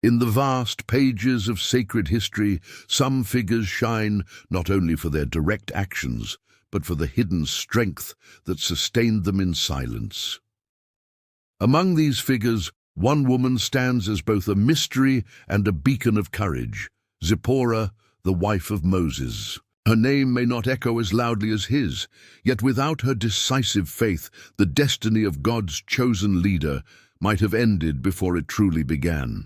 In the vast pages of sacred history, some figures shine not only for their direct actions, but for the hidden strength that sustained them in silence. Among these figures, one woman stands as both a mystery and a beacon of courage: Zipporah, the wife of Moses. Her name may not echo as loudly as his, yet without her decisive faith, the destiny of God's chosen leader might have ended before it truly began.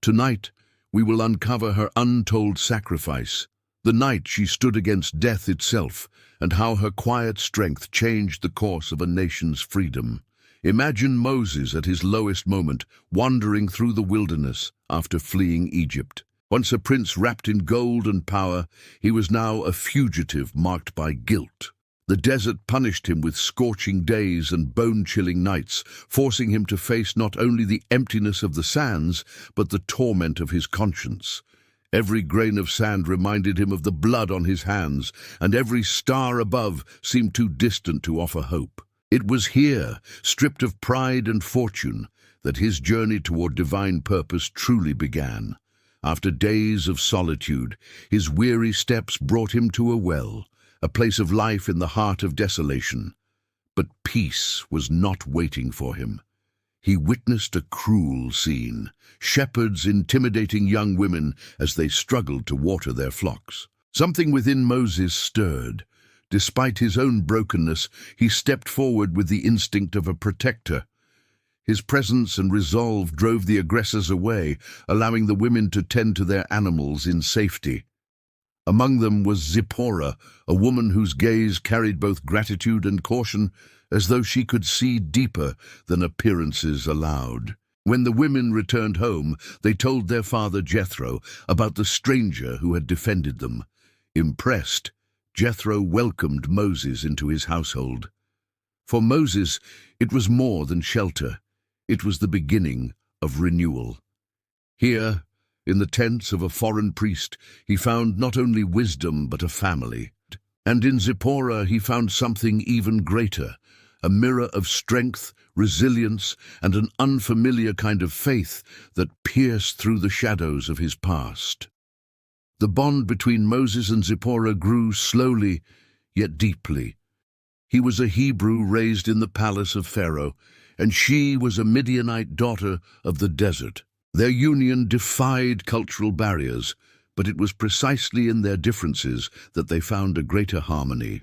Tonight, we will uncover her untold sacrifice, the night she stood against death itself, and how her quiet strength changed the course of a nation's freedom. Imagine Moses at his lowest moment, wandering through the wilderness after fleeing Egypt. Once a prince wrapped in gold and power, he was now a fugitive marked by guilt. The desert punished him with scorching days and bone-chilling nights, forcing him to face not only the emptiness of the sands, but the torment of his conscience. Every grain of sand reminded him of the blood on his hands, and every star above seemed too distant to offer hope. It was here, stripped of pride and fortune, that his journey toward divine purpose truly began. After days of solitude, his weary steps brought him to a well, a place of life in the heart of desolation. But peace was not waiting for him. He witnessed a cruel scene, shepherds intimidating young women as they struggled to water their flocks. Something within Moses stirred. Despite his own brokenness, he stepped forward with the instinct of a protector. His presence and resolve drove the aggressors away, allowing the women to tend to their animals in safety. Among them was Zipporah, a woman whose gaze carried both gratitude and caution, as though she could see deeper than appearances allowed. When the women returned home, they told their father Jethro about the stranger who had defended them. Impressed, Jethro welcomed Moses into his household. For Moses, it was more than shelter. It was the beginning of renewal. Here, in the tents of a foreign priest, he found not only wisdom but a family. And in Zipporah he found something even greater, a mirror of strength, resilience, and an unfamiliar kind of faith that pierced through the shadows of his past. The bond between Moses and Zipporah grew slowly, yet deeply. He was a Hebrew raised in the palace of Pharaoh, and she was a Midianite daughter of the desert. Their union defied cultural barriers, but it was precisely in their differences that they found a greater harmony.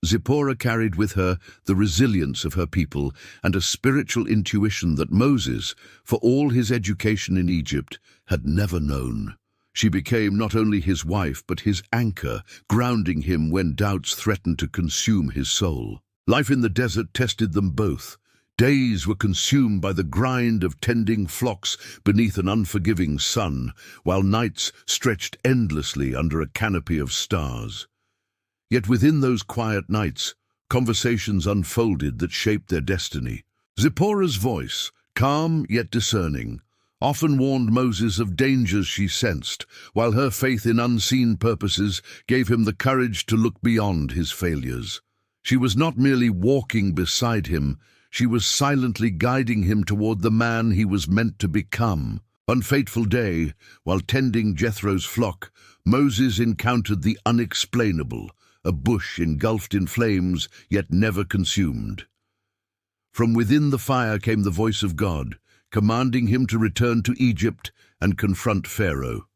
Zipporah carried with her the resilience of her people and a spiritual intuition that Moses, for all his education in Egypt, had never known. She became not only his wife but his anchor, grounding him when doubts threatened to consume his soul. Life in the desert tested them both. Days were consumed by the grind of tending flocks beneath an unforgiving sun, while nights stretched endlessly under a canopy of stars. Yet within those quiet nights, conversations unfolded that shaped their destiny. Zipporah's voice, calm yet discerning, often warned Moses of dangers she sensed, while her faith in unseen purposes gave him the courage to look beyond his failures. She was not merely walking beside him, she was silently guiding him toward the man he was meant to become. One fateful day, while tending Jethro's flock, Moses encountered the unexplainable, a bush engulfed in flames yet never consumed. From within the fire came the voice of God, commanding him to return to Egypt and confront Pharaoh.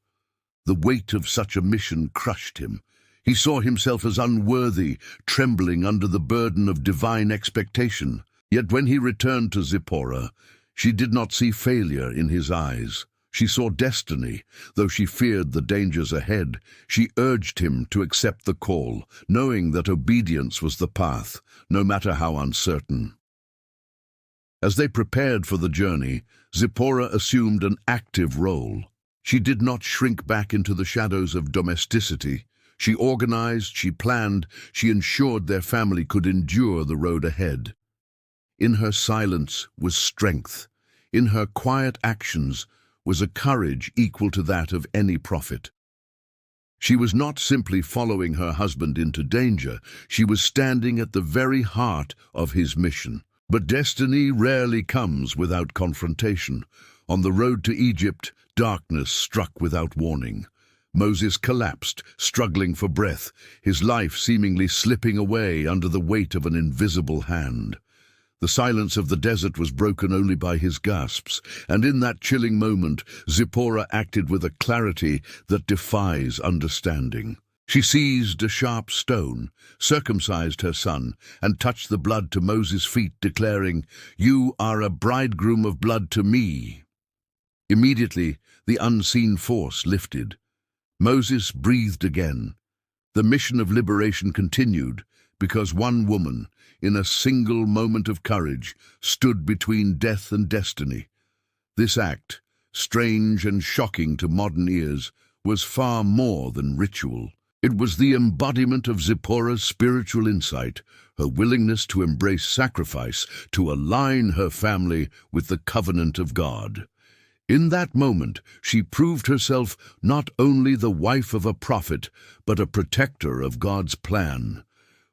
The weight of such a mission crushed him. He saw himself as unworthy, trembling under the burden of divine expectation. Yet when he returned to Zipporah, she did not see failure in his eyes. She saw destiny. Though she feared the dangers ahead, she urged him to accept the call, knowing that obedience was the path, no matter how uncertain. As they prepared for the journey, Zipporah assumed an active role. She did not shrink back into the shadows of domesticity. She organized, she planned, she ensured their family could endure the road ahead. In her silence was strength. In her quiet actions was a courage equal to that of any prophet. She was not simply following her husband into danger, she was standing at the very heart of his mission. But destiny rarely comes without confrontation. On the road to Egypt, darkness struck without warning. Moses collapsed, struggling for breath, his life seemingly slipping away under the weight of an invisible hand. The silence of the desert was broken only by his gasps, and in that chilling moment, Zipporah acted with a clarity that defies understanding. She seized a sharp stone, circumcised her son, and touched the blood to Moses' feet, declaring, "You are a bridegroom of blood to me." Immediately, the unseen force lifted. Moses breathed again. The mission of liberation continued, because one woman, in a single moment of courage, stood between death and destiny. This act, strange and shocking to modern ears, was far more than ritual. It was the embodiment of Zipporah's spiritual insight, her willingness to embrace sacrifice, to align her family with the covenant of God. In that moment, she proved herself not only the wife of a prophet, but a protector of God's plan.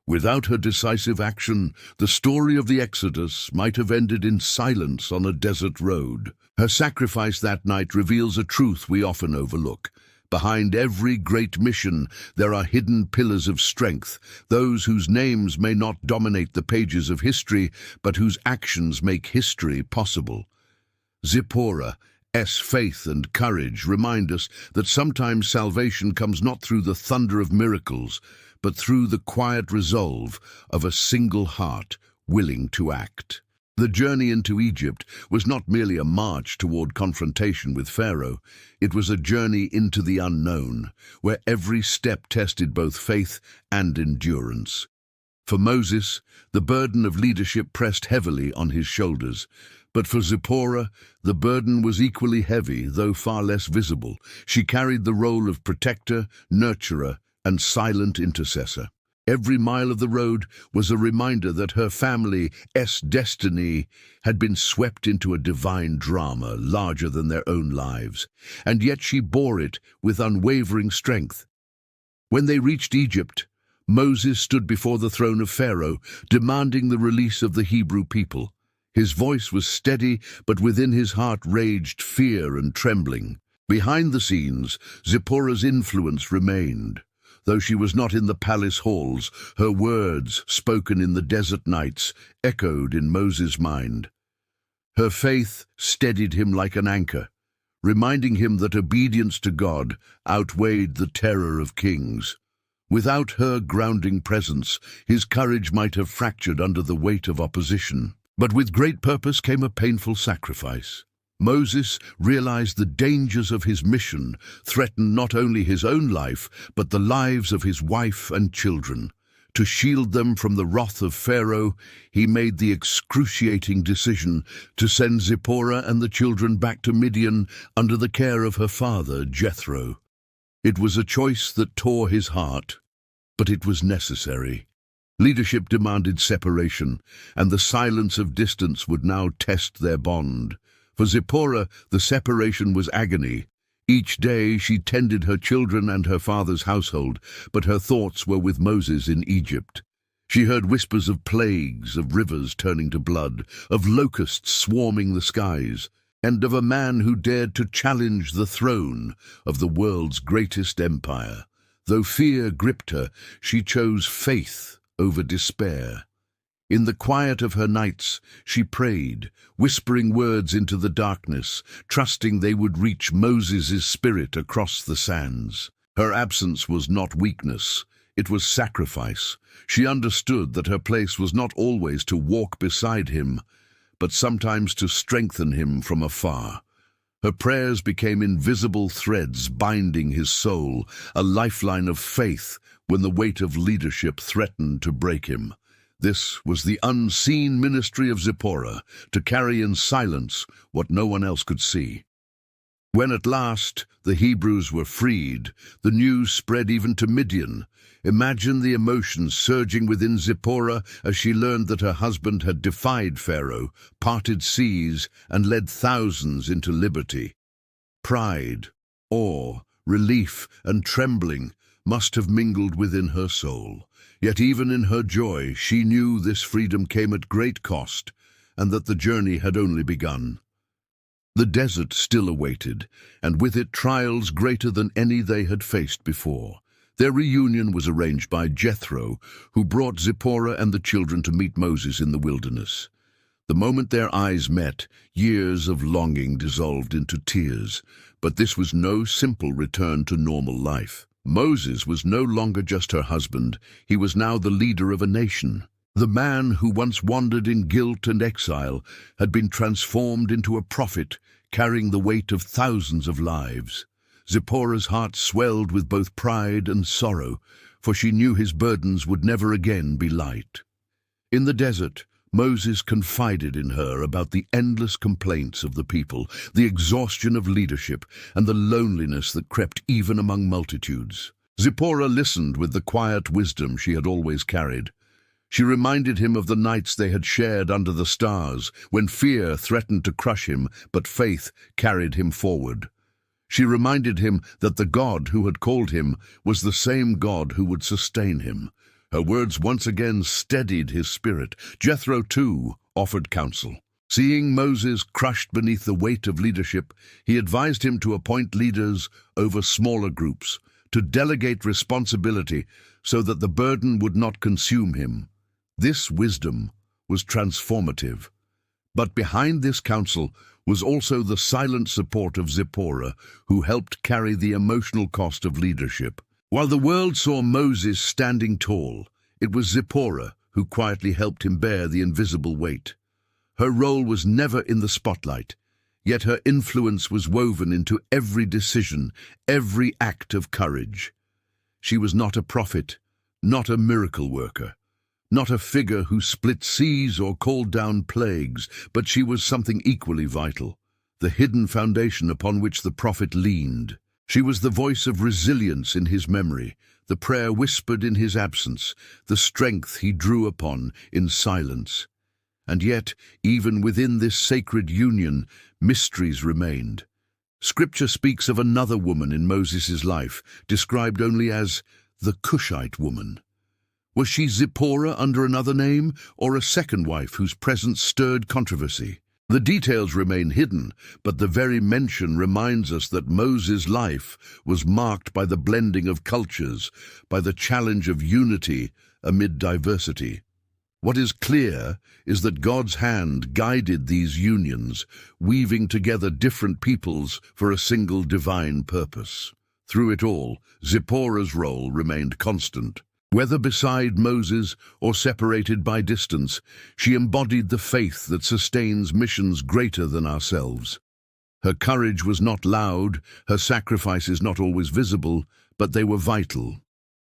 Without her decisive action, the story of the Exodus might have ended in silence on a desert road. Her sacrifice that night reveals a truth we often overlook. Behind every great mission, there are hidden pillars of strength, those whose names may not dominate the pages of history, but whose actions make history possible. Zipporah's faith and courage remind us that sometimes salvation comes not through the thunder of miracles, but through the quiet resolve of a single heart willing to act. The journey into Egypt was not merely a march toward confrontation with Pharaoh. It was a journey into the unknown, where every step tested both faith and endurance. For Moses, the burden of leadership pressed heavily on his shoulders. But for Zipporah, the burden was equally heavy, though far less visible. She carried the role of protector, nurturer, and silent intercessor. Every mile of the road was a reminder that her family's destiny had been swept into a divine drama larger than their own lives, and yet she bore it with unwavering strength. When they reached Egypt, Moses stood before the throne of Pharaoh, demanding the release of the Hebrew people. His voice was steady, but within his heart raged fear and trembling. Behind the scenes, Zipporah's influence remained. Though she was not in the palace halls, her words, spoken in the desert nights, echoed in Moses' mind. Her faith steadied him like an anchor, reminding him that obedience to God outweighed the terror of kings. Without her grounding presence, his courage might have fractured under the weight of opposition. But with great purpose came a painful sacrifice. Moses realized the dangers of his mission threatened not only his own life, but the lives of his wife and children. To shield them from the wrath of Pharaoh, he made the excruciating decision to send Zipporah and the children back to Midian under the care of her father, Jethro. It was a choice that tore his heart, but it was necessary. Leadership demanded separation, and the silence of distance would now test their bond. For Zipporah, the separation was agony. Each day she tended her children and her father's household, but her thoughts were with Moses in Egypt. She heard whispers of plagues, of rivers turning to blood, of locusts swarming the skies, and of a man who dared to challenge the throne of the world's greatest empire. Though fear gripped her, she chose faith over despair. In the quiet of her nights, she prayed, whispering words into the darkness, trusting they would reach Moses' spirit across the sands. Her absence was not weakness, it was sacrifice. She understood that her place was not always to walk beside him, but sometimes to strengthen him from afar. Her prayers became invisible threads binding his soul, a lifeline of faith when the weight of leadership threatened to break him. This was the unseen ministry of Zipporah, to carry in silence what no one else could see. When at last the Hebrews were freed, the news spread even to Midian. Imagine the emotions surging within Zipporah as she learned that her husband had defied Pharaoh, parted seas, and led thousands into liberty. Pride, awe, relief, and trembling must have mingled within her soul. Yet even in her joy, she knew this freedom came at great cost, and that the journey had only begun. The desert still awaited, and with it trials greater than any they had faced before. Their reunion was arranged by Jethro, who brought Zipporah and the children to meet Moses in the wilderness. The moment their eyes met, years of longing dissolved into tears, but this was no simple return to normal life. Moses was no longer just her husband, he was now the leader of a nation. The man who once wandered in guilt and exile had been transformed into a prophet, carrying the weight of thousands of lives. Zipporah's heart swelled with both pride and sorrow, for she knew his burdens would never again be light. In the desert, Moses confided in her about the endless complaints of the people, the exhaustion of leadership, and the loneliness that crept even among multitudes. Zipporah listened with the quiet wisdom she had always carried. She reminded him of the nights they had shared under the stars, when fear threatened to crush him, but faith carried him forward. She reminded him that the God who had called him was the same God who would sustain him. Her words once again steadied his spirit. Jethro, too, offered counsel. Seeing Moses crushed beneath the weight of leadership, he advised him to appoint leaders over smaller groups, to delegate responsibility so that the burden would not consume him. This wisdom was transformative. But behind this counsel was also the silent support of Zipporah, who helped carry the emotional cost of leadership. While the world saw Moses standing tall, it was Zipporah who quietly helped him bear the invisible weight. Her role was never in the spotlight, yet her influence was woven into every decision, every act of courage. She was not a prophet, not a miracle worker, not a figure who split seas or called down plagues, but she was something equally vital, the hidden foundation upon which the prophet leaned. She was the voice of resilience in his memory, the prayer whispered in his absence, the strength he drew upon in silence. And yet, even within this sacred union, mysteries remained. Scripture speaks of another woman in Moses' life, described only as the Cushite woman. Was she Zipporah under another name, or a second wife whose presence stirred controversy? The details remain hidden, but the very mention reminds us that Moses' life was marked by the blending of cultures, by the challenge of unity amid diversity. What is clear is that God's hand guided these unions, weaving together different peoples for a single divine purpose. Through it all, Zipporah's role remained constant. Whether beside Moses or separated by distance, she embodied the faith that sustains missions greater than ourselves. Her courage was not loud, her sacrifices not always visible, but they were vital.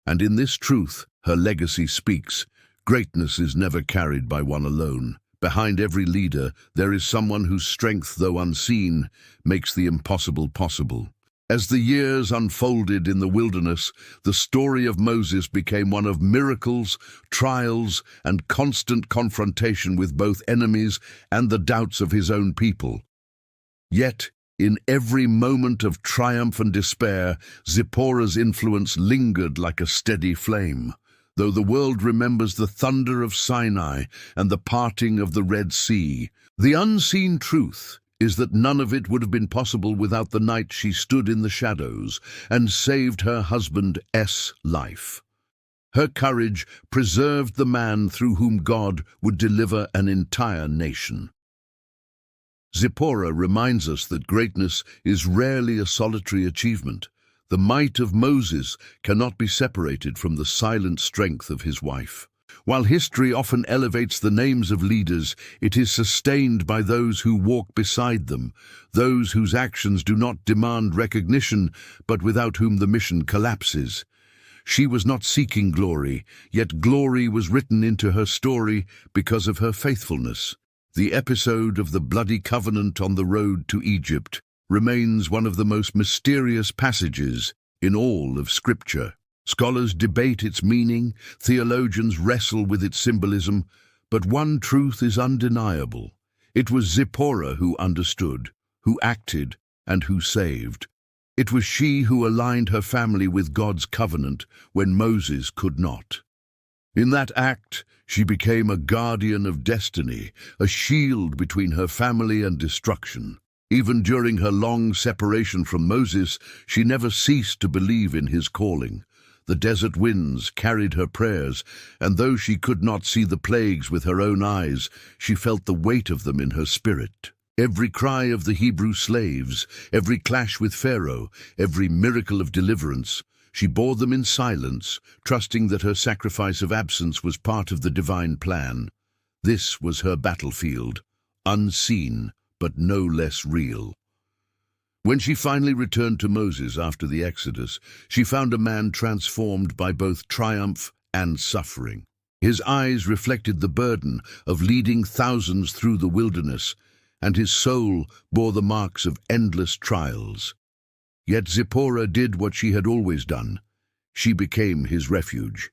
And in this truth, her legacy speaks. Greatness is never carried by one alone. Behind every leader, there is someone whose strength, though unseen, makes the impossible possible. As the years unfolded in the wilderness, the story of Moses became one of miracles, trials, and constant confrontation with both enemies and the doubts of his own people. Yet, in every moment of triumph and despair, Zipporah's influence lingered like a steady flame. Though the world remembers the thunder of Sinai and the parting of the Red Sea, the unseen truth is that none of it would have been possible without the night she stood in the shadows and saved her husband's life. Her courage preserved the man through whom God would deliver an entire nation. Zipporah reminds us that greatness is rarely a solitary achievement. The might of Moses cannot be separated from the silent strength of his wife. While history often elevates the names of leaders, it is sustained by those who walk beside them, those whose actions do not demand recognition, but without whom the mission collapses. She was not seeking glory, yet glory was written into her story because of her faithfulness. The episode of the bloody covenant on the road to Egypt remains one of the most mysterious passages in all of Scripture. Scholars debate its meaning, theologians wrestle with its symbolism, but one truth is undeniable. It was Zipporah who understood, who acted, and who saved. It was she who aligned her family with God's covenant when Moses could not. In that act, she became a guardian of destiny, a shield between her family and destruction. Even during her long separation from Moses, she never ceased to believe in his calling. The desert winds carried her prayers, and though she could not see the plagues with her own eyes, she felt the weight of them in her spirit. Every cry of the Hebrew slaves, every clash with Pharaoh, every miracle of deliverance, she bore them in silence, trusting that her sacrifice of absence was part of the divine plan. This was her battlefield, unseen, but no less real. When she finally returned to Moses after the Exodus, she found a man transformed by both triumph and suffering. His eyes reflected the burden of leading thousands through the wilderness, and his soul bore the marks of endless trials. Yet Zipporah did what she had always done. She became his refuge.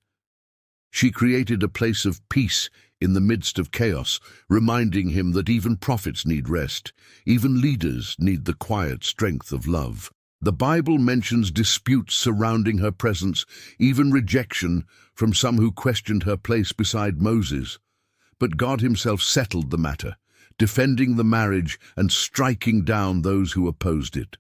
She created a place of peace in the midst of chaos, reminding him that even prophets need rest, even leaders need the quiet strength of love. The Bible mentions disputes surrounding her presence, even rejection from some who questioned her place beside Moses. But God himself settled the matter, defending the marriage and striking down those who opposed it.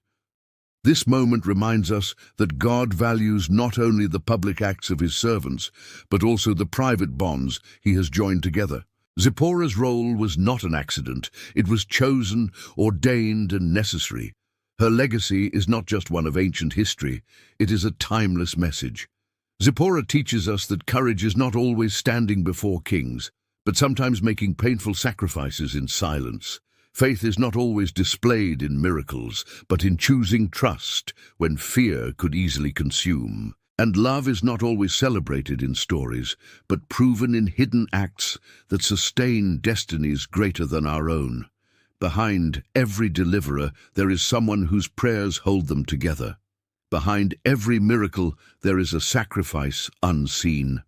This moment reminds us that God values not only the public acts of his servants, but also the private bonds he has joined together. Zipporah's role was not an accident. It was chosen, ordained, and necessary. Her legacy is not just one of ancient history, it is a timeless message. Zipporah teaches us that courage is not always standing before kings, but sometimes making painful sacrifices in silence. Faith is not always displayed in miracles, but in choosing trust when fear could easily consume. And love is not always celebrated in stories, but proven in hidden acts that sustain destinies greater than our own. Behind every deliverer, there is someone whose prayers hold them together. Behind every miracle, there is a sacrifice unseen.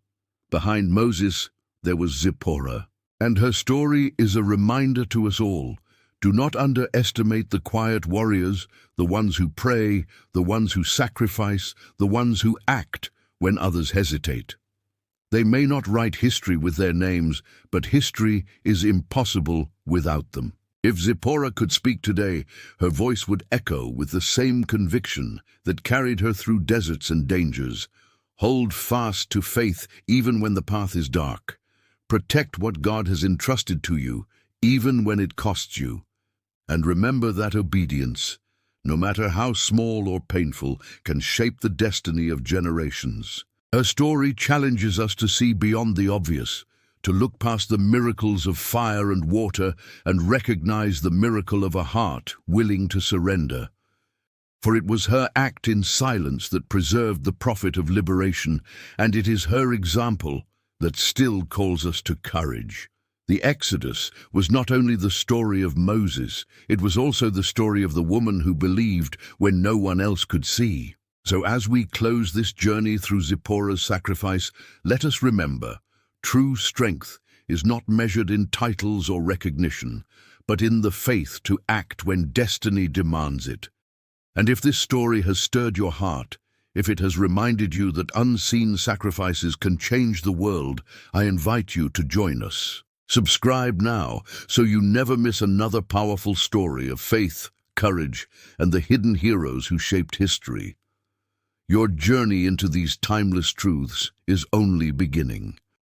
Behind Moses, there was Zipporah. And her story is a reminder to us all. Do not underestimate the quiet warriors, the ones who pray, the ones who sacrifice, the ones who act when others hesitate. They may not write history with their names, but history is impossible without them. If Zipporah could speak today, her voice would echo with the same conviction that carried her through deserts and dangers. Hold fast to faith even when the path is dark. Protect what God has entrusted to you, even when it costs you. And remember that obedience, no matter how small or painful, can shape the destiny of generations. Her story challenges us to see beyond the obvious, to look past the miracles of fire and water and recognize the miracle of a heart willing to surrender. For it was her act in silence that preserved the prophet of liberation, and it is her example that still calls us to courage. The Exodus was not only the story of Moses, it was also the story of the woman who believed when no one else could see. So as we close this journey through Zipporah's sacrifice, let us remember, true strength is not measured in titles or recognition, but in the faith to act when destiny demands it. And if this story has stirred your heart, if it has reminded you that unseen sacrifices can change the world, I invite you to join us. Subscribe now so you never miss another powerful story of faith, courage, and the hidden heroes who shaped history. Your journey into these timeless truths is only beginning.